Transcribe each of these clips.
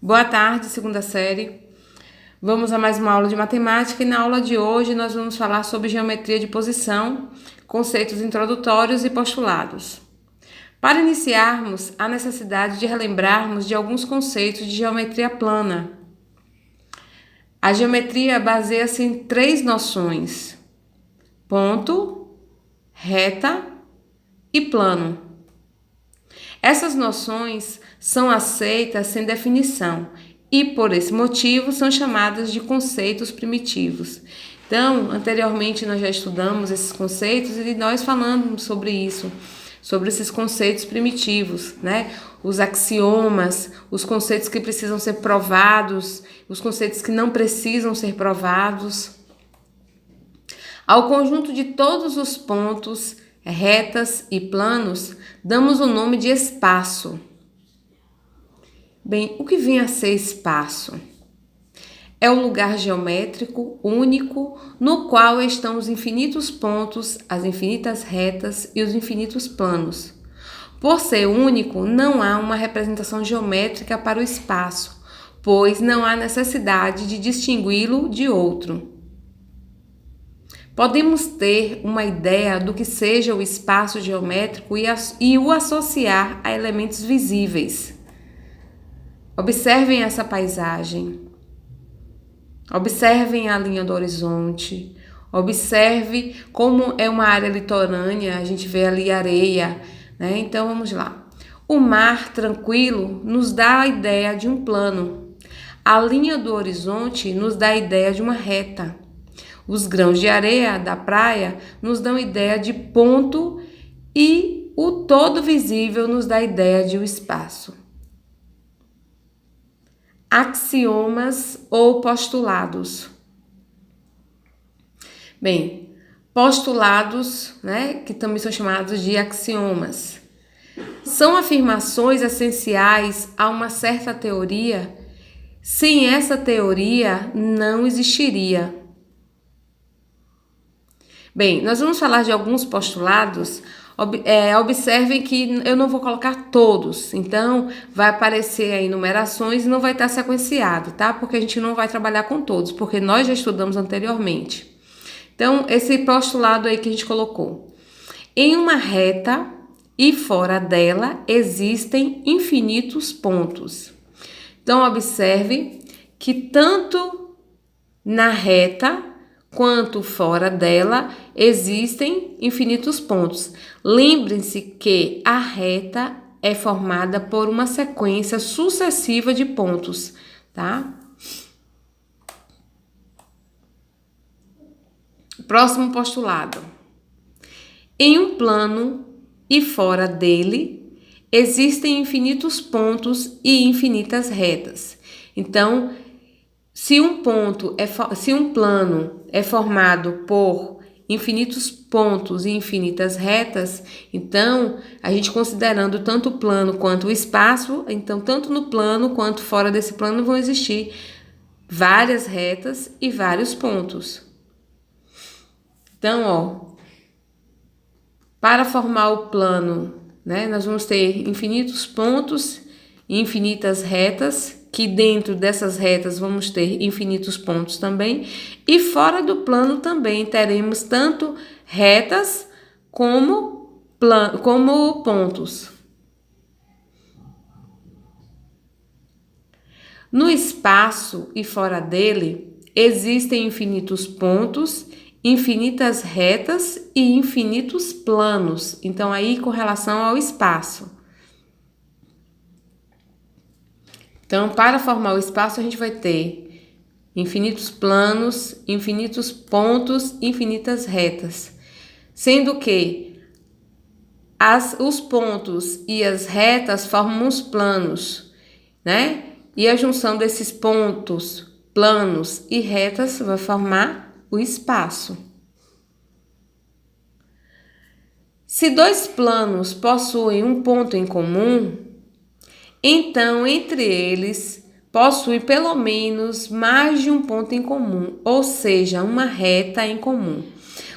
Boa tarde, segunda série. Vamos a mais uma aula de matemática e na aula de hoje nós vamos falar sobre geometria de posição, conceitos introdutórios e postulados. Para iniciarmos, há necessidade de relembrarmos de alguns conceitos de geometria plana. A geometria baseia-se em três noções: ponto, reta e plano. Essas noções são aceitas sem definição e, por esse motivo, são chamadas de conceitos primitivos. Então, anteriormente nós já estudamos esses conceitos e nós falamos sobre isso, sobre esses conceitos primitivos, né? Os axiomas, os conceitos que precisam ser provados, os conceitos que não precisam ser provados. Ao conjunto de todos os pontos, retas e planos, damos o nome de espaço. Bem, o que vem a ser espaço? É o lugar geométrico único no qual estão os infinitos pontos, as infinitas retas e os infinitos planos. Por ser único, não há uma representação geométrica para o espaço, pois não há necessidade de distingui-lo de outro. Podemos ter uma ideia do que seja o espaço geométrico e o associar a elementos visíveis. Observem essa paisagem. Observem a linha do horizonte. Observe como é uma área litorânea, a gente vê ali areia, né? Então vamos lá. O mar tranquilo nos dá a ideia de um plano. A linha do horizonte nos dá a ideia de uma reta. Os grãos de areia da praia nos dão ideia de ponto e o todo visível nos dá a ideia de um espaço. Axiomas ou postulados. Bem, postulados, né, que também são chamados de axiomas, são afirmações essenciais a uma certa teoria. Sem essa teoria, não existiria. Bem, nós vamos falar de alguns postulados. Observem que eu não vou colocar todos, então vai aparecer aí numerações e não vai estar sequenciado, tá? Porque a gente não vai trabalhar com todos, porque nós já estudamos anteriormente. Então, esse postulado aí que a gente colocou. Em uma reta e fora dela existem infinitos pontos. Então, observe que tanto na reta quanto fora dela existem infinitos pontos. Lembrem-se que a reta é formada por uma sequência sucessiva de pontos, tá? Próximo postulado. Em um plano e fora dele existem infinitos pontos e infinitas retas. Então, se um plano é formado por infinitos pontos e infinitas retas, então, a gente considerando tanto o plano quanto o espaço, então, tanto no plano quanto fora desse plano vão existir várias retas e vários pontos. Então, para formar o plano, né, nós vamos ter infinitos pontos e infinitas retas, que dentro dessas retas vamos ter infinitos pontos também, e fora do plano também teremos tanto retas como pontos. No espaço e fora dele existem infinitos pontos, infinitas retas e infinitos planos. Então, aí com relação ao espaço. Então, para formar o espaço, a gente vai ter infinitos planos, infinitos pontos, infinitas retas. Sendo que os pontos e as retas formam os planos, né? E a junção desses pontos, planos e retas vai formar o espaço. Se dois planos possuem um ponto em comum, então, entre eles, possuem pelo menos mais de um ponto em comum, ou seja, uma reta em comum.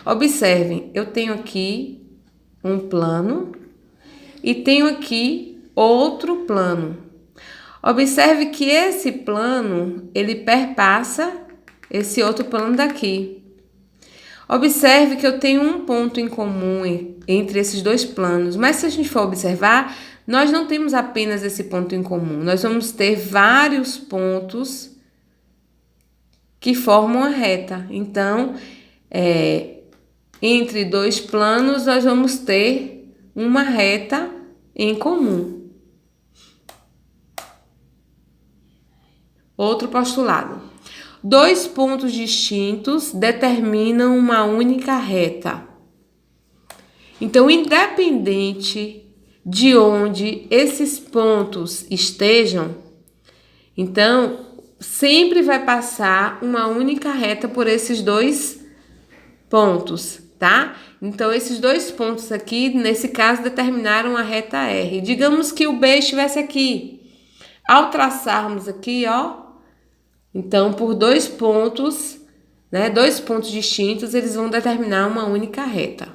Observem, eu tenho aqui um plano e tenho aqui outro plano. Observe que esse plano, ele perpassa esse outro plano daqui. Observe que eu tenho um ponto em comum entre esses dois planos, mas se a gente for observar, nós não temos apenas esse ponto em comum, nós vamos ter vários pontos que formam a reta. Então, entre dois planos, nós vamos ter uma reta em comum. Outro postulado. Dois pontos distintos determinam uma única reta. Então, independente de onde esses pontos estejam, então, sempre vai passar uma única reta por esses dois pontos, tá? Então, esses dois pontos aqui, nesse caso, determinaram a reta R. Digamos que o B estivesse aqui. Ao traçarmos aqui, ó, então, por dois pontos, né, dois pontos distintos, eles vão determinar uma única reta.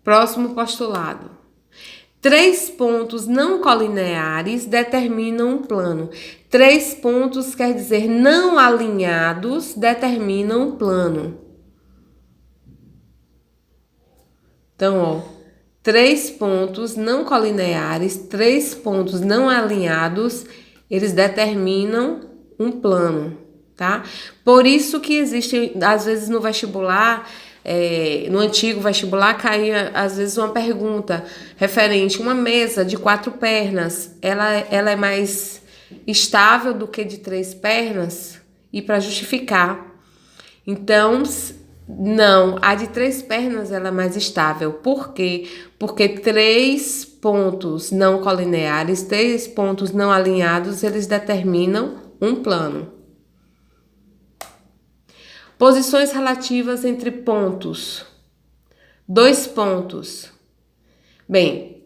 Próximo postulado. Três pontos não colineares determinam um plano. Três pontos quer dizer não alinhados determinam um plano. Então, ó, três pontos não colineares, três pontos não alinhados, eles determinam um plano, tá? Por isso que existe, às vezes no vestibular, no antigo vestibular, caía às vezes uma pergunta referente a uma mesa de 4 pernas, ela é mais estável do que de 3 pernas? E para justificar. Então, não, a de 3 pernas ela é mais estável. Por quê? Porque 3 pontos não colineares, 3 pontos não alinhados, eles determinam um plano. Posições relativas entre pontos. 2 pontos. Bem,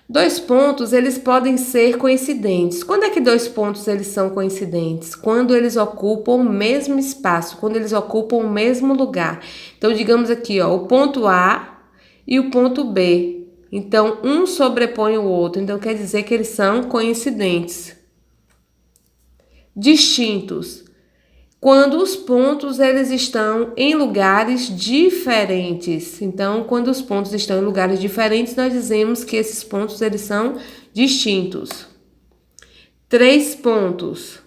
2 pontos eles podem ser coincidentes. Quando é que 2 pontos eles são coincidentes? Quando eles ocupam o mesmo espaço, quando eles ocupam o mesmo lugar. Então, digamos aqui, ó, o ponto A e o ponto B. Então, um sobrepõe o outro. Então, quer dizer que eles são coincidentes. Distintos. Quando os pontos eles estão em lugares diferentes. Então, quando os pontos estão em lugares diferentes, nós dizemos que esses pontos eles são distintos. 3 pontos.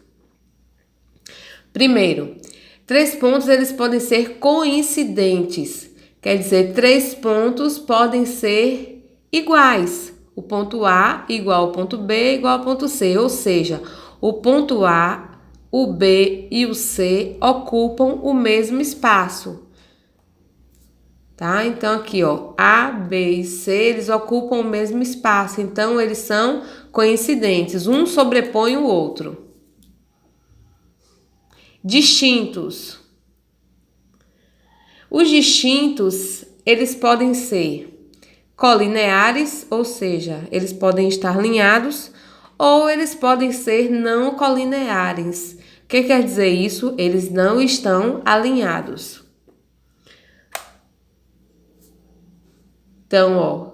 Primeiro, 3 pontos eles podem ser coincidentes. Quer dizer, 3 pontos podem ser iguais. O ponto A igual ao ponto B igual ao ponto C. Ou seja, o ponto A, o B e o C ocupam o mesmo espaço, tá? Então, aqui, ó, A, B e C, eles ocupam o mesmo espaço, então eles são coincidentes, um sobrepõe o outro. Distintos. Os distintos, eles podem ser colineares, ou seja, eles podem estar alinhados, ou eles podem ser não colineares. O que quer dizer isso? Eles não estão alinhados. Então, ó,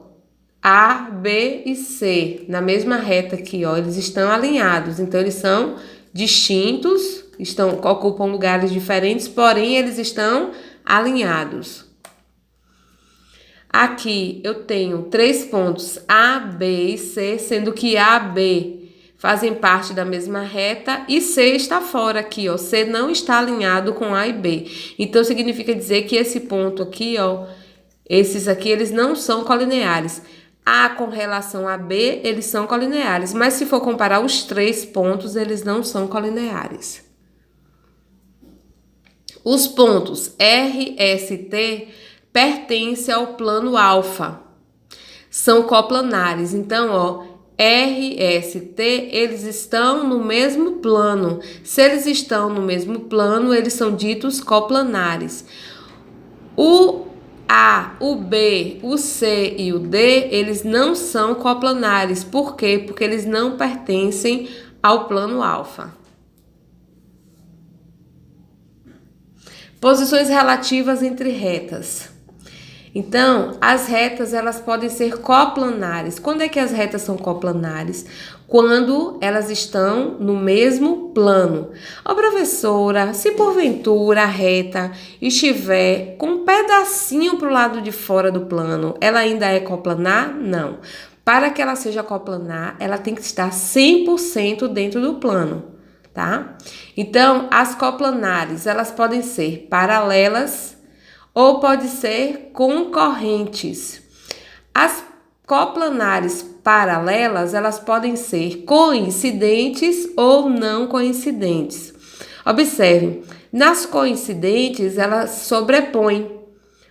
A, B e C, na mesma reta aqui, ó, eles estão alinhados. Então, eles são distintos, ocupam lugares diferentes, porém, eles estão alinhados. Aqui eu tenho 3 pontos A, B e C, sendo que A, B fazem parte da mesma reta e C está fora aqui, ó. C não está alinhado com A e B. Então, significa dizer que esse ponto aqui, ó, esses aqui, eles não são colineares. A com relação a B, eles são colineares. Mas se for comparar os 3 pontos, eles não são colineares. Os pontos R, S e T pertencem ao plano alfa. São coplanares. Então, ó, R, S, T, eles estão no mesmo plano. Se eles estão no mesmo plano, eles são ditos coplanares. O A, o B, o C e o D, eles não são coplanares. Por quê? Porque eles não pertencem ao plano alfa. Posições relativas entre retas. Então, as retas elas podem ser coplanares. Quando é que as retas são coplanares? Quando elas estão no mesmo plano. Ó, professora, se porventura a reta estiver com um pedacinho para o lado de fora do plano, ela ainda é coplanar? Não. Para que ela seja coplanar, ela tem que estar 100% dentro do plano, tá? Então, as coplanares, elas podem ser paralelas ou pode ser concorrentes. As coplanares paralelas, elas podem ser coincidentes ou não coincidentes. Observe, nas coincidentes, elas sobrepõem.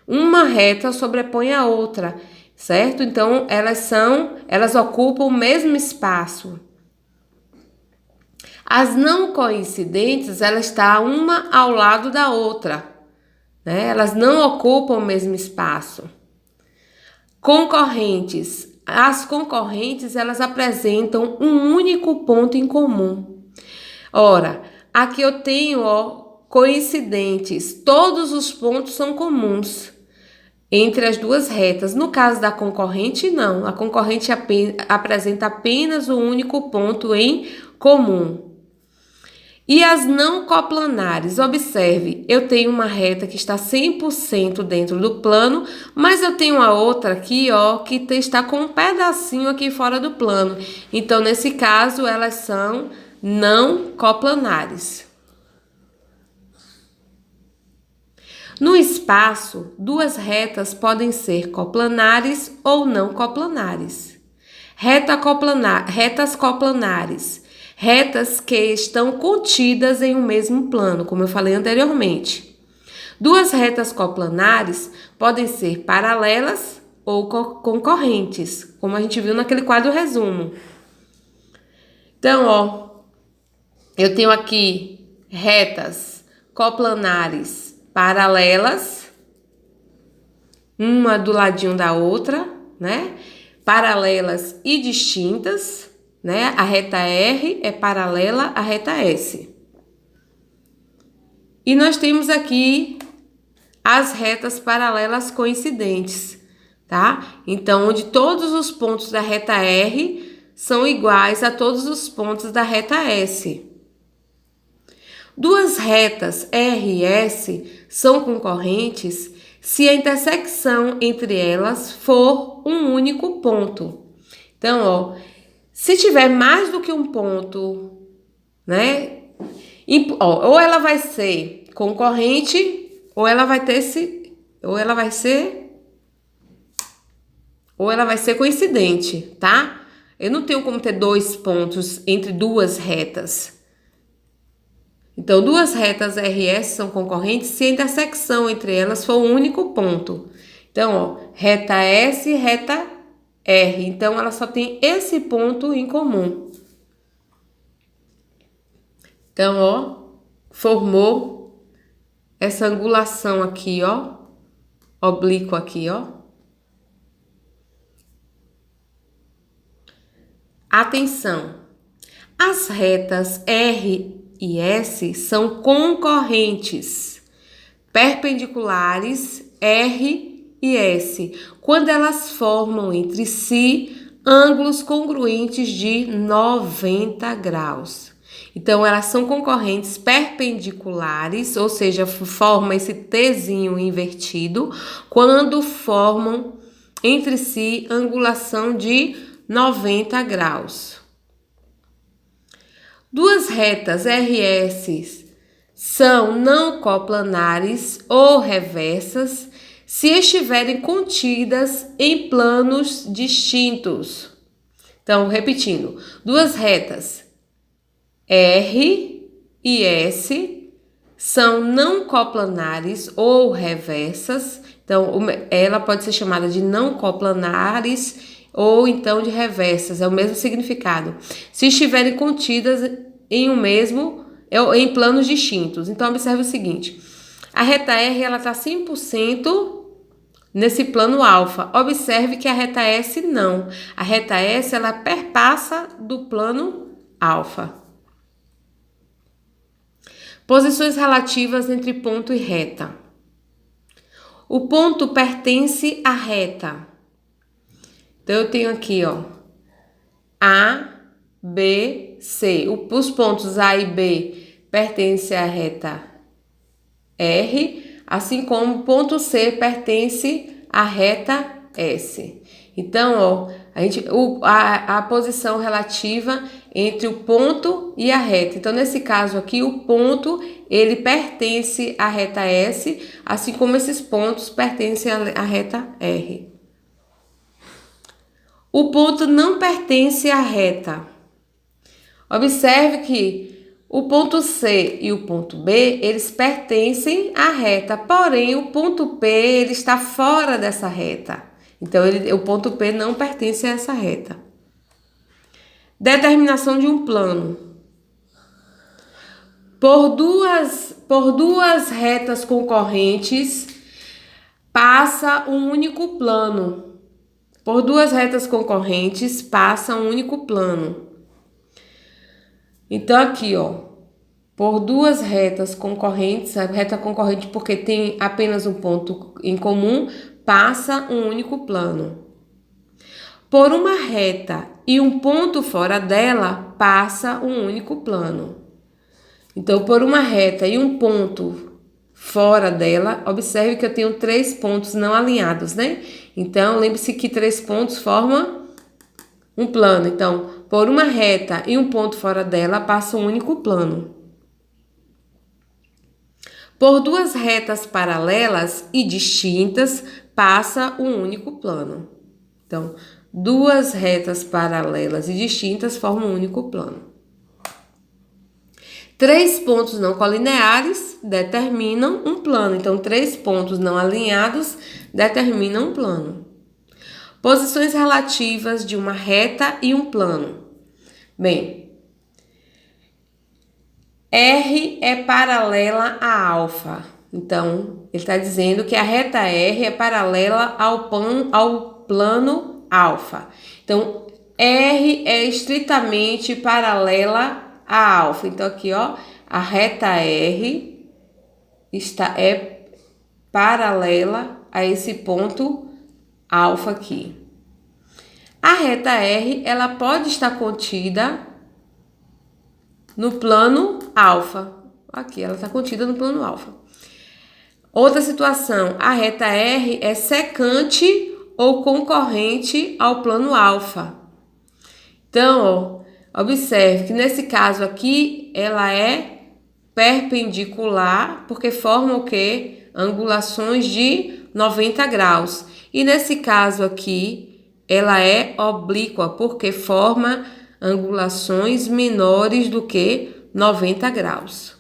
Uma reta sobrepõe a outra, certo? Então, elas ocupam o mesmo espaço. As não coincidentes, elas estão uma ao lado da outra, né? Elas não ocupam o mesmo espaço. Concorrentes. As concorrentes, elas apresentam um único ponto em comum. Ora, aqui eu tenho, coincidentes. Todos os pontos são comuns entre as duas retas. No caso da concorrente, não. A concorrente apresenta apenas um único ponto em comum. E as não coplanares, observe, eu tenho uma reta que está 100% dentro do plano, mas eu tenho a outra aqui, que está com um pedacinho aqui fora do plano. Então, nesse caso, elas são não coplanares. No espaço, duas retas podem ser coplanares ou não coplanares. Retas coplanares. Retas que estão contidas em um mesmo plano, como eu falei anteriormente. Duas retas coplanares podem ser paralelas ou concorrentes, como a gente viu naquele quadro resumo. Então, eu tenho aqui retas coplanares paralelas, uma do ladinho da outra, né? Paralelas e distintas. Né? A reta R é paralela à reta S. E nós temos aqui as retas paralelas coincidentes, tá? Então, onde todos os pontos da reta R são iguais a todos os pontos da reta S. Duas retas R e S são concorrentes se a intersecção entre elas for um único ponto. Então, se tiver mais do que um ponto, né? Ou ela vai ser concorrente, ou ela vai ser coincidente, tá? Eu não tenho como ter dois pontos entre duas retas. Então, duas retas RS são concorrentes se a intersecção entre elas for um único ponto. Então, reta S e reta R. Então, ela só tem esse ponto em comum. Então, formou essa angulação aqui, oblíqua aqui, Atenção! As retas R e S são concorrentes, perpendiculares R e S, quando elas formam entre si ângulos congruentes de 90 graus. Então, elas são concorrentes perpendiculares, ou seja, forma esse Tzinho invertido, quando formam entre si angulação de 90 graus. Duas retas RS são não coplanares ou reversas se estiverem contidas em planos distintos. Então, repetindo, duas retas R e S são não coplanares ou reversas. Então, ela pode ser chamada de não coplanares ou então de reversas, é o mesmo significado. Se estiverem contidas em planos distintos. Então, observe o seguinte. A reta R, ela está 100% nesse plano alfa. Observe que a reta S não. A reta S, ela perpassa do plano alfa. Posições relativas entre ponto e reta. O ponto pertence à reta. Então, eu tenho aqui, ó, A, B, C. Os pontos A e B pertencem à reta R, assim como o ponto C pertence à reta S. Então, ó, a posição relativa entre o ponto e a reta. Então, nesse caso aqui, o ponto, ele pertence à reta S, assim como esses pontos pertencem à reta R. O ponto não pertence à reta. Observe que o ponto C e o ponto B, eles pertencem à reta, porém o ponto P, ele está fora dessa reta. Então, o ponto P não pertence a essa reta. Determinação de um plano. Por duas retas concorrentes, passa um único plano. Por duas retas concorrentes, passa um único plano. Então, aqui, ó, por duas retas concorrentes, a reta concorrente porque tem apenas um ponto em comum, passa um único plano. Por uma reta e um ponto fora dela, passa um único plano. Então, por uma reta e um ponto fora dela, observe que eu tenho 3 pontos não alinhados, né? Então, lembre-se que 3 pontos formam um plano. Então, por uma reta e um ponto fora dela, passa um único plano. Por duas retas paralelas e distintas, passa um único plano. Então, duas retas paralelas e distintas formam um único plano. 3 pontos não colineares determinam um plano. Então, 3 pontos não alinhados determinam um plano. Posições relativas de uma reta e um plano. Bem, R é paralela a alfa. Então, ele está dizendo que a reta R é paralela ao plano alfa. Então, R é estritamente paralela a alfa. Então, aqui, ó, a reta R é paralela a esse ponto alfa aqui. A reta R, ela pode estar contida no plano alfa. Aqui, ela está contida no plano alfa. Outra situação, a reta R é secante ou concorrente ao plano alfa. Então, ó, observe que nesse caso aqui, ela é perpendicular, porque forma o quê? Angulações de 90 graus. E nesse caso aqui, ela é oblíqua, porque forma angulações menores do que 90 graus.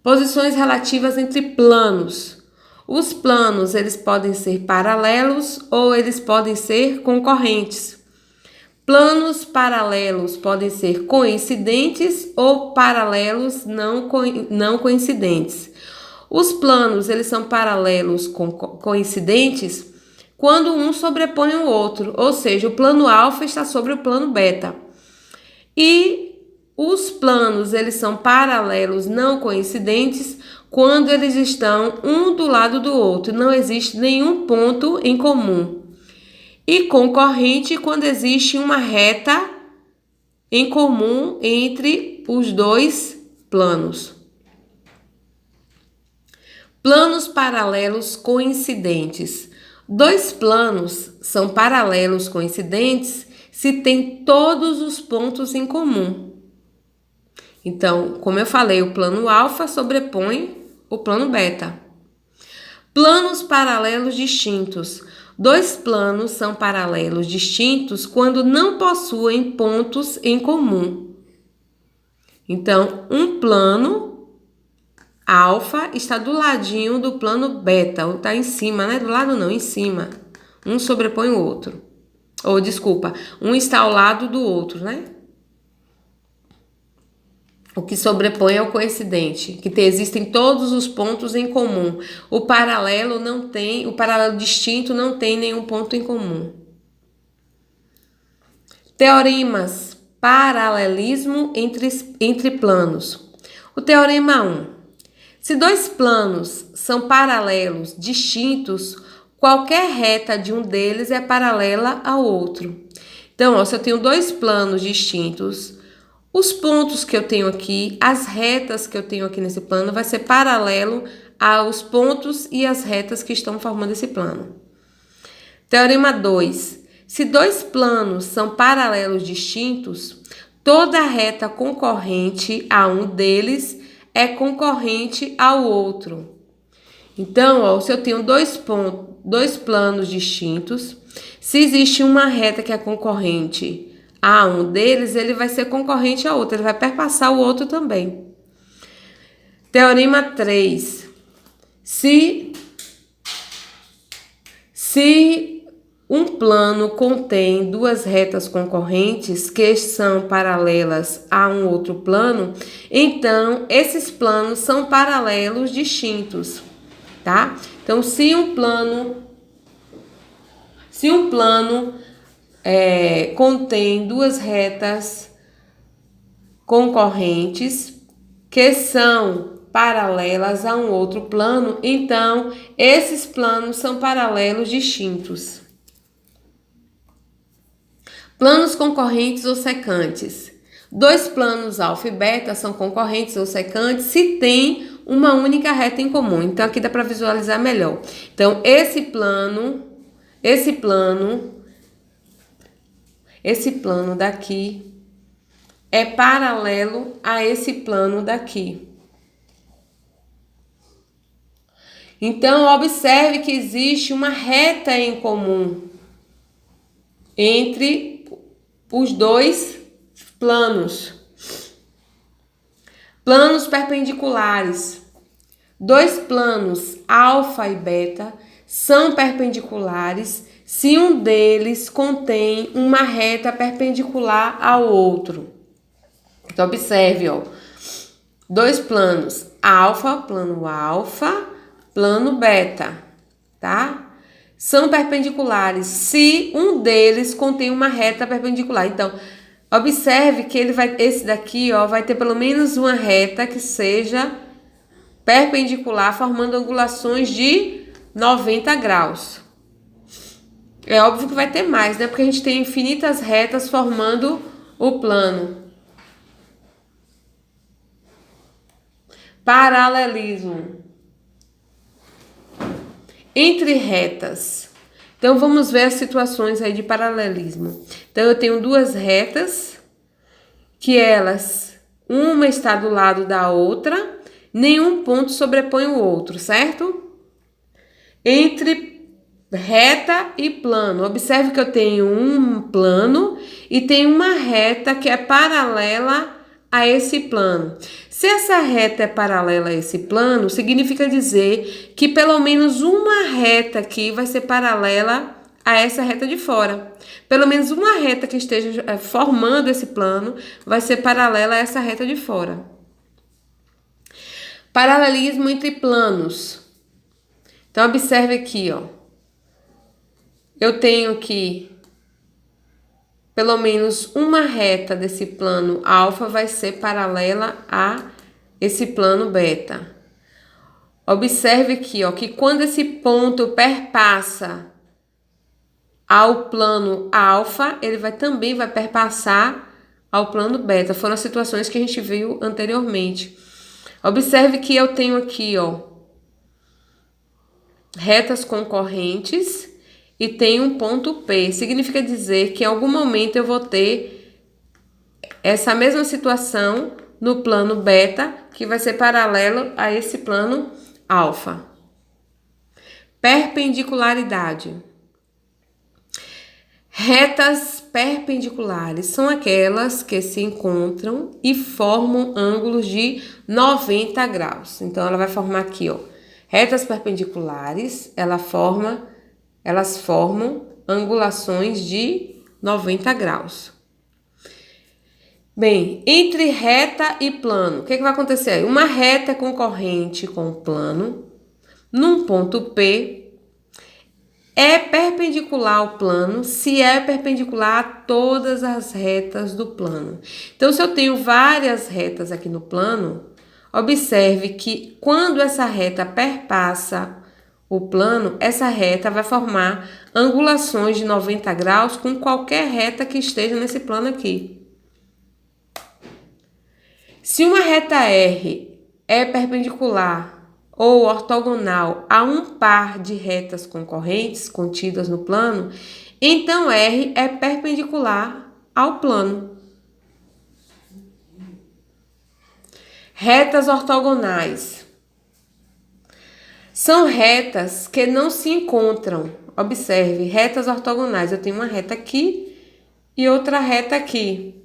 Posições relativas entre planos. Os planos, eles podem ser paralelos ou eles podem ser concorrentes. Planos paralelos podem ser coincidentes ou paralelos não coincidentes. Os planos, eles são paralelos coincidentes quando um sobrepõe o outro, ou seja, o plano alfa está sobre o plano beta. E os planos, eles são paralelos não coincidentes quando eles estão um do lado do outro, não existe nenhum ponto em comum. E concorrente quando existe uma reta em comum entre os dois planos. Planos paralelos coincidentes. 2 planos são paralelos coincidentes se tem todos os pontos em comum. Então, como eu falei, o plano alfa sobrepõe o plano beta. Planos paralelos distintos. 2 planos são paralelos distintos quando não possuem pontos em comum. Então, um plano alfa está do ladinho do plano beta, ou está em cima, né? Do lado não, em cima. Um sobrepõe o outro. Ou, desculpa, um está ao lado do outro, né? O que sobrepõe é o coincidente, que existem todos os pontos em comum. O paralelo distinto não tem nenhum ponto em comum. Teoremas, paralelismo entre planos. O teorema 1. Se dois planos são paralelos, distintos, qualquer reta de um deles é paralela ao outro. Então, ó, se eu tenho dois planos distintos, os pontos que eu tenho aqui, as retas que eu tenho aqui nesse plano, vai ser paralelo aos pontos e as retas que estão formando esse plano. Teorema 2. Se dois planos são paralelos distintos, toda reta concorrente a um deles é concorrente ao outro. Então, ó, se eu tenho dois planos distintos, se existe uma reta que é concorrente a um deles, ele vai ser concorrente a outro, ele vai perpassar o outro também. Teorema 3. Se um plano contém duas retas concorrentes que são paralelas a um outro plano, então esses planos são paralelos distintos, tá? Então, se um plano contém duas retas concorrentes que são paralelas a um outro plano, então esses planos são paralelos distintos. Planos concorrentes ou secantes. Dois planos alfa e beta são concorrentes ou secantes se tem uma única reta em comum. Então, aqui dá para visualizar melhor. Então, esse plano daqui é paralelo a esse plano daqui. Então, observe que existe uma reta em comum entre os dois planos. Planos perpendiculares. Dois planos, alfa e beta, são perpendiculares se um deles contém uma reta perpendicular ao outro. Então, observe, ó, dois planos, plano beta, tá? São perpendiculares se um deles contém uma reta perpendicular. Então, observe que esse daqui, ó, vai ter pelo menos uma reta que seja perpendicular, formando angulações de 90 graus. É óbvio que vai ter mais, né? Porque a gente tem infinitas retas formando o plano. Paralelismo entre retas. Então, vamos ver as situações aí de paralelismo. Então, eu tenho duas retas, que elas, uma está do lado da outra, nenhum ponto sobrepõe o outro, certo? Entre reta e plano. Observe que eu tenho um plano e tenho uma reta que é paralela a esse plano. Se essa reta é paralela a esse plano, significa dizer que pelo menos uma reta aqui vai ser paralela a essa reta de fora. Pelo menos uma reta que esteja formando esse plano vai ser paralela a essa reta de fora. Paralelismo entre planos. Então, observe aqui, ó. Eu tenho aqui pelo menos uma reta desse plano alfa vai ser paralela a esse plano beta. Observe aqui, ó, que quando esse ponto perpassa ao plano alfa, ele também vai perpassar ao plano beta. Foram as situações que a gente viu anteriormente. Observe que eu tenho aqui, ó, retas concorrentes e tem um ponto P. Significa dizer que em algum momento eu vou ter essa mesma situação no plano beta, que vai ser paralelo a esse plano alfa. Perpendicularidade. Retas perpendiculares são aquelas que se encontram e formam ângulos de 90 graus. Então, ela vai formar aqui, ó, retas perpendiculares, elas formam angulações de 90 graus. Bem, entre reta e plano, o que vai acontecer aí? Uma reta é concorrente com o plano, num ponto P, é perpendicular ao plano se é perpendicular a todas as retas do plano. Então, se eu tenho várias retas aqui no plano, Observe que quando essa reta perpassa o plano, essa reta vai formar angulações de 90 graus com qualquer reta que esteja nesse plano aqui. Se uma reta R é perpendicular ou ortogonal a um par de retas concorrentes contidas no plano, então R é perpendicular ao plano. Retas ortogonais são retas que não se encontram. Observe, retas ortogonais. Eu tenho uma reta aqui e outra reta aqui.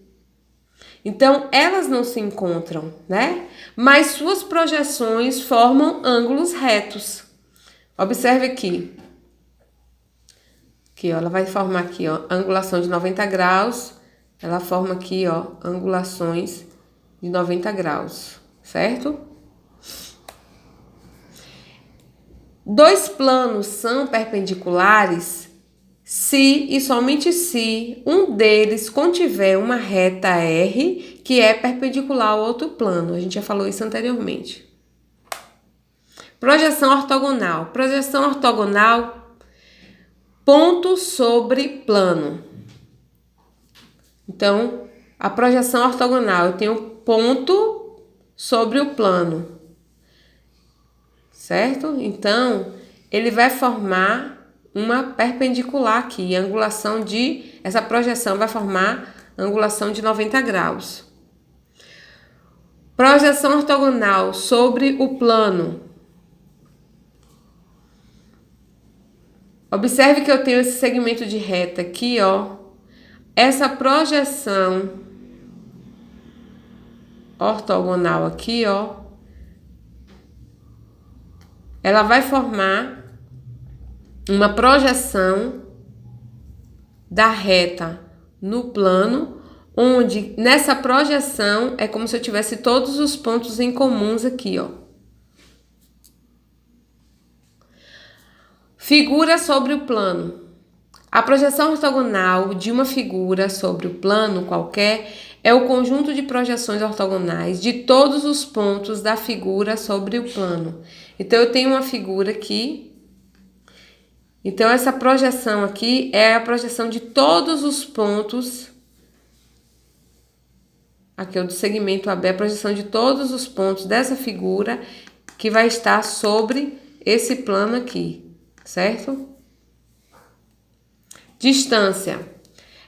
Então, elas não se encontram, né? Mas suas projeções formam ângulos retos. Observe aqui. Aqui, ó, ela vai formar aqui, ó, angulação de 90 graus. Ela forma aqui, ó, angulações de 90 graus, certo? Dois planos são perpendiculares se e somente se um deles contiver uma reta R que é perpendicular ao outro plano. A gente já falou isso anteriormente. Projeção ortogonal. Projeção ortogonal, ponto sobre plano. Então, a projeção ortogonal, eu tenho ponto sobre o plano, certo? Então, ele vai formar uma perpendicular aqui, angulação de... Essa projeção vai formar angulação de 90 graus. Projeção ortogonal sobre o plano. Observe que eu tenho esse segmento de reta aqui, ó. Essa projeção ortogonal aqui, ó, ela vai formar uma projeção da reta no plano, onde nessa projeção é como se eu tivesse todos os pontos em comuns aqui, ó. Figura sobre o plano. A projeção ortogonal de uma figura sobre o plano qualquer é o conjunto de projeções ortogonais de todos os pontos da figura sobre o plano. Então, eu tenho uma figura aqui. Então, essa projeção aqui é a projeção de todos os pontos. Aqui é o do segmento AB, a projeção de todos os pontos dessa figura que vai estar sobre esse plano aqui, certo? Distância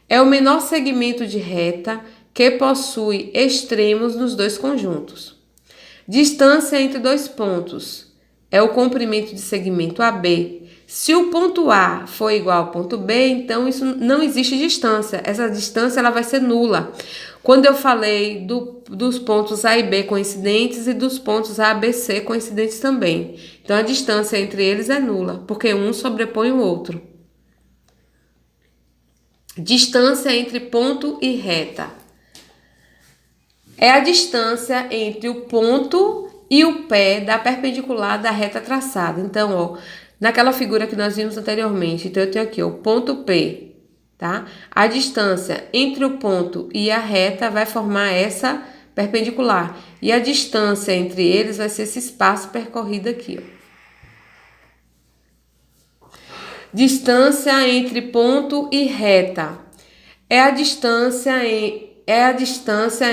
é o menor segmento de reta que possui extremos nos dois conjuntos. Distância entre dois pontos é o comprimento de segmento AB. Se o ponto A for igual ao ponto B, então isso não existe distância. Essa distância ela vai ser nula. Quando eu falei dos pontos A e B coincidentes e dos pontos A, B, C coincidentes também. Então, a distância entre eles é nula, porque um sobrepõe o outro. Distância entre ponto e reta. É a distância entre o ponto e o pé da perpendicular da reta traçada. Então, ó, naquela figura que nós vimos anteriormente, então eu tenho aqui ó, o ponto P, tá? A distância entre o ponto e a reta vai formar essa perpendicular. E a distância entre eles vai ser esse espaço percorrido aqui, ó. Distância entre ponto e reta. É a distância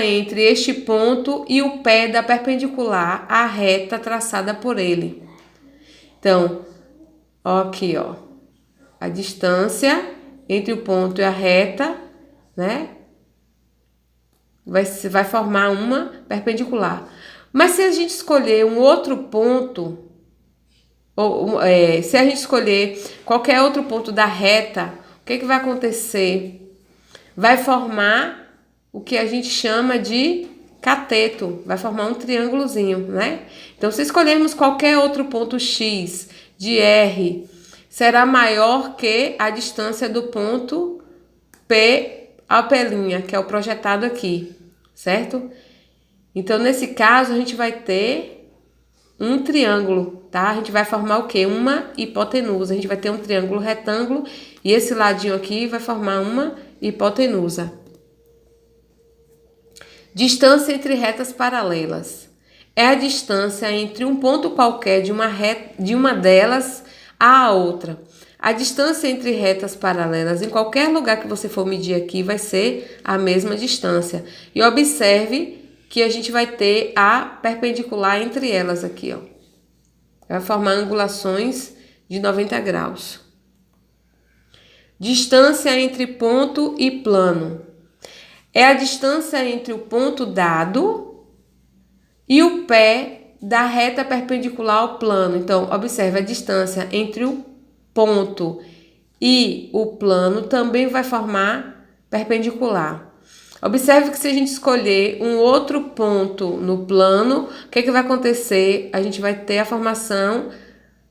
entre este ponto e o pé da perpendicular à reta traçada por ele. Então, ó, aqui, ó, a distância entre o ponto e a reta, né, vai formar uma perpendicular. Mas se a gente escolher um outro ponto, se a gente escolher qualquer outro ponto da reta, o que vai acontecer? Vai formar o que a gente chama de cateto, vai formar um triângulozinho, né? Então, se escolhermos qualquer outro ponto X de R, será maior que a distância do ponto P ao P', que é o projetado aqui, certo? Então, nesse caso, a gente vai ter um triângulo, tá? A gente vai formar o quê? Uma hipotenusa. A gente vai ter um triângulo retângulo e esse ladinho aqui vai formar uma hipotenusa. Distância entre retas paralelas. é a distância entre um ponto qualquer de uma delas à outra. A distância entre retas paralelas em qualquer lugar que você for medir aqui vai ser a mesma distância. E observe que a gente vai ter a perpendicular entre elas aqui, ó. Vai formar angulações de 90 graus. Distância entre ponto e plano. É a distância entre o ponto dado e o pé da reta perpendicular ao plano. Então, observe a distância entre o ponto e o plano também vai formar perpendicular. Observe que se a gente escolher um outro ponto no plano, o que vai acontecer? A gente vai ter a formação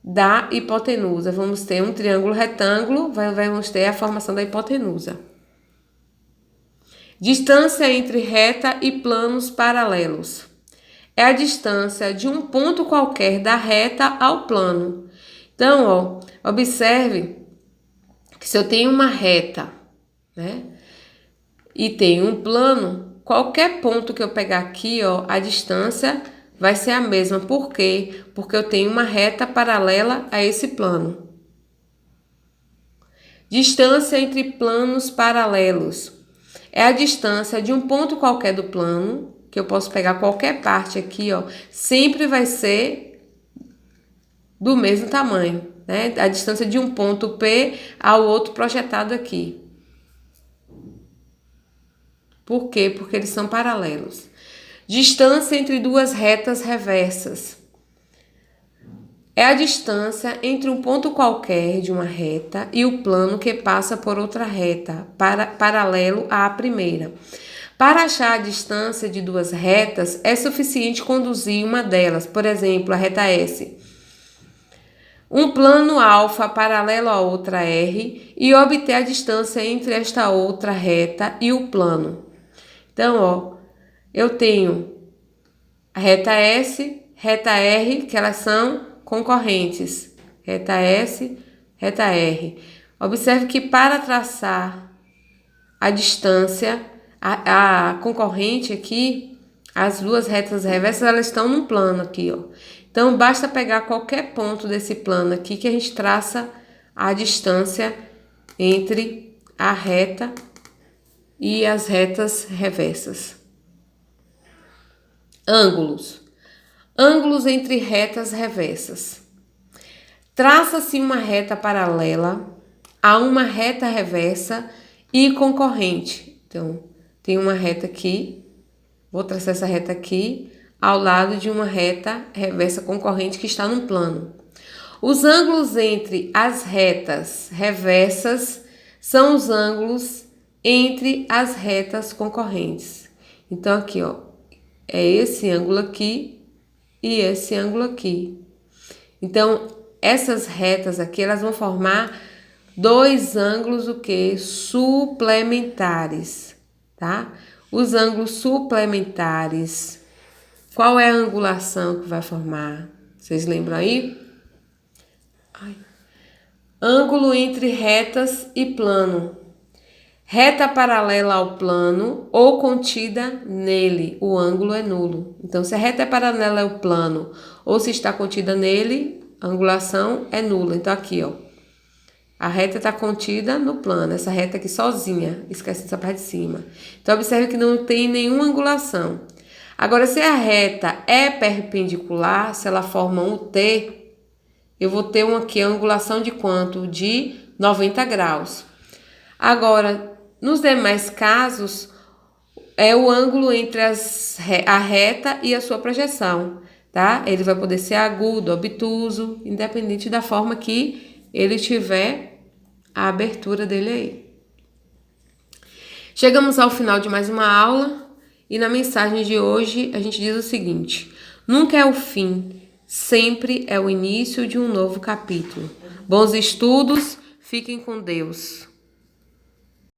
da hipotenusa. Vamos ter um triângulo retângulo, vamos ter a formação da hipotenusa. Distância entre reta e planos paralelos. É a distância de um ponto qualquer da reta ao plano. Então, ó, observe que se eu tenho uma reta, né, e tenho um plano, qualquer ponto que eu pegar aqui, ó, a distância vai ser a mesma. Por quê? Porque eu tenho uma reta paralela a esse plano. Distância entre planos paralelos. É a distância de um ponto qualquer do plano, que eu posso pegar qualquer parte aqui, ó, sempre vai ser do mesmo tamanho, né? A distância de um ponto P ao outro projetado aqui. Por quê? Porque eles são paralelos. Distância entre duas retas reversas. É a distância entre um ponto qualquer de uma reta e o plano que passa por outra reta, paralelo à primeira. Para achar a distância de duas retas, é suficiente conduzir uma delas, por exemplo, a reta S. Um plano alfa paralelo a outra R e obter a distância entre esta outra reta e o plano. Então, ó, eu tenho a reta S, reta R, que elas são concorrentes. Reta S, reta R. Observe que para traçar a distância, a concorrente aqui, as duas retas reversas, elas estão num plano aqui, ó. Então, basta pegar qualquer ponto desse plano aqui que a gente traça a distância entre a reta e as retas reversas. Ângulos. Ângulos entre retas reversas. Traça-se uma reta paralela a uma reta reversa e concorrente. Então, tem uma reta aqui, vou traçar essa reta aqui, ao lado de uma reta reversa concorrente que está no plano. Os ângulos entre as retas reversas são os ângulos entre as retas concorrentes. Então, aqui, ó, é esse ângulo aqui e esse ângulo aqui. Então, essas retas aqui, elas vão formar dois ângulos o quê? Suplementares, tá? Os ângulos suplementares. Qual é a angulação que vai formar? Vocês lembram aí? Ângulo entre retas e plano. Reta paralela ao plano ou contida nele, o ângulo é nulo. Então, se a reta é paralela ao plano ou se está contida nele, a angulação é nula. Então, aqui, ó, a reta está contida no plano, essa reta aqui sozinha, esquece essa parte de cima. Então, observe que não tem nenhuma angulação. Agora, se a reta é perpendicular, se ela forma um T, eu vou ter aqui a angulação de quanto? De 90 graus. Agora, nos demais casos, é o ângulo entre a reta e a sua projeção, tá? Ele vai poder ser agudo, obtuso, independente da forma que ele tiver a abertura dele aí. Chegamos ao final de mais uma aula e na mensagem de hoje a gente diz o seguinte: nunca é o fim, sempre é o início de um novo capítulo. Bons estudos, fiquem com Deus.